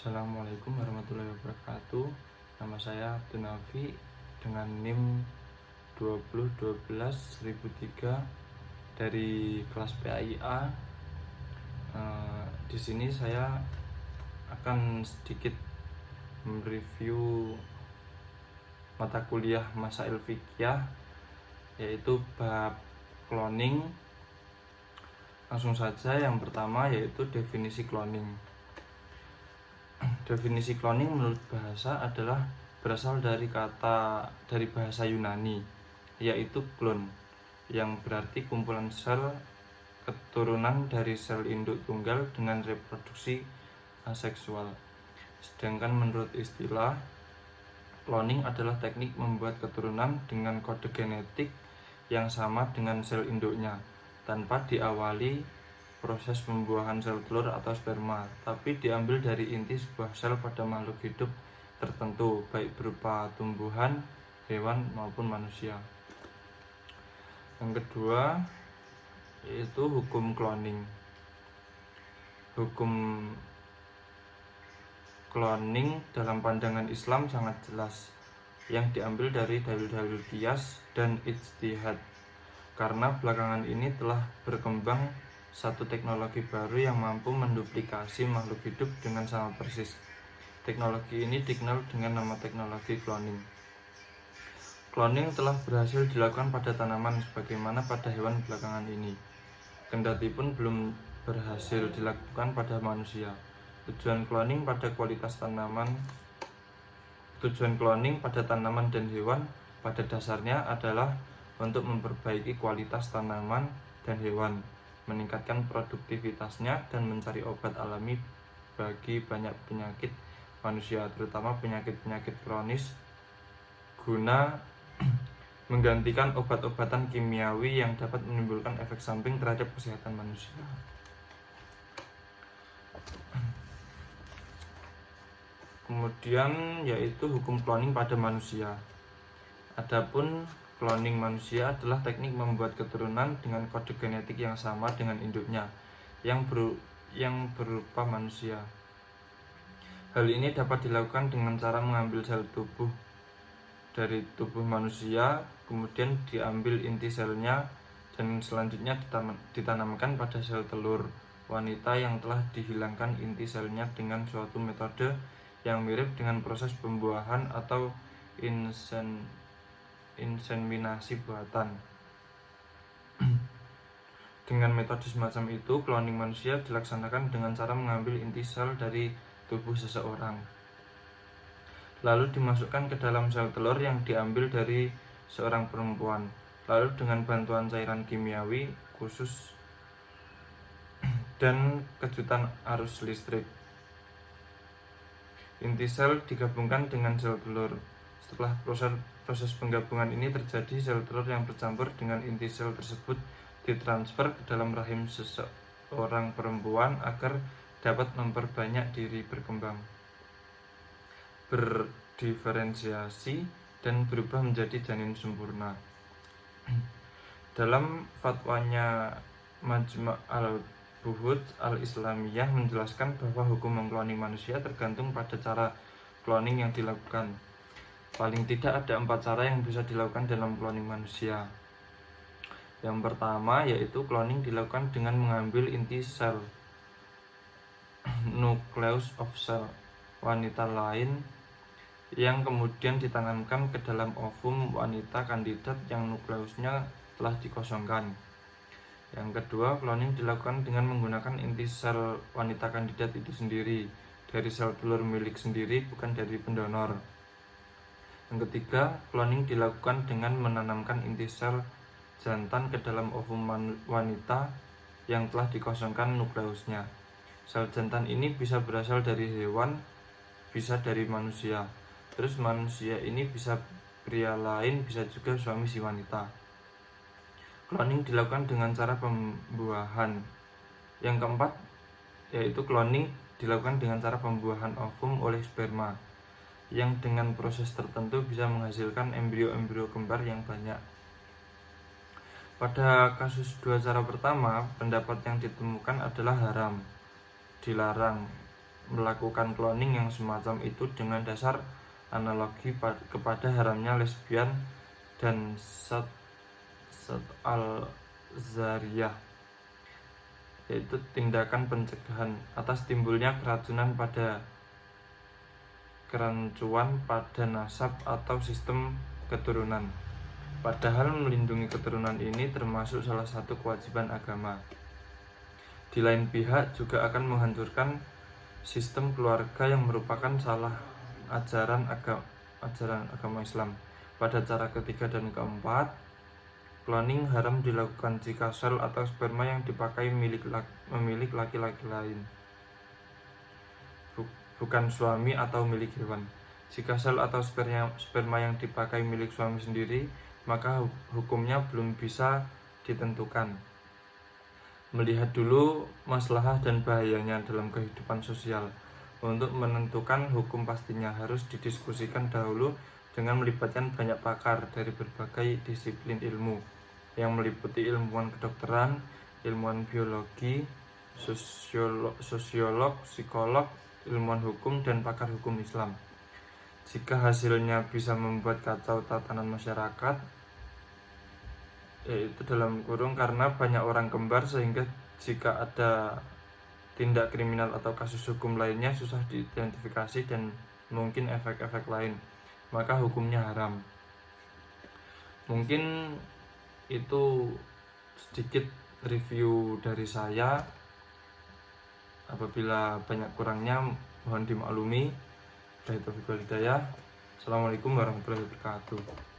Assalamualaikum warahmatullahi wabarakatuh. Nama saya Abdul Nafi dengan NIM 2012-1003 dari kelas PAIA. Di sini saya akan sedikit mereview mata kuliah Masail Fiqhiyah, yaitu bab cloning. Langsung saja, yang pertama yaitu definisi cloning. Definisi cloning menurut bahasa adalah berasal dari bahasa Yunani, yaitu klon, yang berarti kumpulan sel keturunan dari sel induk tunggal dengan reproduksi aseksual. Sedangkan menurut istilah, cloning adalah teknik membuat keturunan dengan kode genetik yang sama dengan sel induknya, tanpa diawali proses pembuahan sel telur atau sperma, tapi diambil dari inti sebuah sel pada makhluk hidup tertentu, baik berupa tumbuhan, hewan, maupun manusia. Yang kedua yaitu hukum cloning. Hukum cloning dalam pandangan Islam sangat jelas, yang diambil dari dalil-dalil qiyas dan ijtihad, karena belakangan ini telah berkembang satu teknologi baru yang mampu menduplikasi makhluk hidup dengan sama persis. Teknologi ini dikenal dengan nama teknologi cloning. Cloning telah berhasil dilakukan pada tanaman sebagaimana pada hewan belakangan ini, kendati pun belum berhasil dilakukan pada manusia. Tujuan cloning pada tanaman dan hewan pada dasarnya adalah untuk memperbaiki kualitas tanaman dan hewan, meningkatkan produktivitasnya, dan mencari obat alami bagi banyak penyakit manusia, terutama penyakit-penyakit kronis, guna menggantikan obat-obatan kimiawi yang dapat menimbulkan efek samping terhadap kesehatan manusia. Kemudian yaitu hukum cloning pada manusia. Adapun cloning manusia adalah teknik membuat keturunan dengan kode genetik yang sama dengan induknya, yang berupa manusia. Hal ini dapat dilakukan dengan cara mengambil sel tubuh dari tubuh manusia, kemudian diambil inti selnya, dan selanjutnya ditanamkan pada sel telur wanita yang telah dihilangkan inti selnya dengan suatu metode yang mirip dengan proses pembuahan atau inseminasi buatan. Dengan metode semacam itu, cloning manusia dilaksanakan dengan cara mengambil inti sel dari tubuh seseorang, lalu dimasukkan ke dalam sel telur yang diambil dari seorang perempuan, lalu dengan bantuan cairan kimiawi khusus dan kejutan arus listrik, inti sel digabungkan dengan sel telur. Setelah proses penggabungan ini terjadi, sel telur yang bercampur dengan inti sel tersebut ditransfer ke dalam rahim seseorang perempuan agar dapat memperbanyak diri berkembang, berdiferensiasi, dan berubah menjadi janin sempurna. Dalam fatwanya Majma' al-Buhut al-Islamiyah menjelaskan bahwa hukum mengkloning manusia tergantung pada cara cloning yang dilakukan. Paling tidak ada 4 cara yang bisa dilakukan dalam cloning manusia. Yang pertama yaitu cloning dilakukan dengan mengambil inti sel nucleus of cell wanita lain yang kemudian ditanamkan ke dalam ovum wanita kandidat yang nukleusnya telah dikosongkan. Yang kedua, cloning dilakukan dengan menggunakan inti sel wanita kandidat itu sendiri dari sel telur milik sendiri, bukan dari pendonor. Yang ketiga, cloning dilakukan dengan menanamkan inti sel jantan ke dalam ovum wanita yang telah dikosongkan nukleusnya. Sel jantan ini bisa berasal dari hewan, bisa dari manusia. Terus manusia ini bisa pria lain, bisa juga suami si wanita. Cloning dilakukan dengan cara pembuahan. Yang keempat yaitu cloning dilakukan dengan cara pembuahan ovum oleh sperma, yang dengan proses tertentu bisa menghasilkan embrio-embrio kembar yang banyak. Pada kasus 2 cara pertama, pendapat yang ditemukan adalah haram, dilarang, melakukan cloning yang semacam itu dengan dasar analogi kepada haramnya lesbian dan Sat al-Zariyah, yaitu tindakan pencegahan atas timbulnya keracunan pada kerancuan pada nasab atau sistem keturunan. Padahal melindungi keturunan ini termasuk salah satu kewajiban agama. Di lain pihak juga akan menghancurkan sistem keluarga yang merupakan salah ajaran agama Islam. Pada cara ketiga dan keempat, cloning haram dilakukan jika sel atau sperma yang dipakai milik laki-laki lain, bukan suami atau milik hewan. Jika sel atau sperma yang dipakai milik suami sendiri, maka hukumnya belum bisa ditentukan. Melihat dulu masalah dan bahayanya dalam kehidupan sosial. Untuk menentukan hukum pastinya harus didiskusikan dahulu dengan melibatkan banyak pakar dari berbagai disiplin ilmu yang meliputi ilmuwan kedokteran, ilmuwan biologi, sosiolog, psikolog, ilmuwan hukum, dan pakar hukum Islam. Jika hasilnya bisa membuat kacau tatanan masyarakat, yaitu dalam kurung karena banyak orang kembar, sehingga jika ada tindak kriminal atau kasus hukum lainnya susah diidentifikasi dan mungkin efek-efek lain, maka hukumnya haram. Mungkin itu sedikit review dari saya. Apabila banyak kurangnya mohon dimaklumi. Assalamualaikum warahmatullahi wabarakatuh.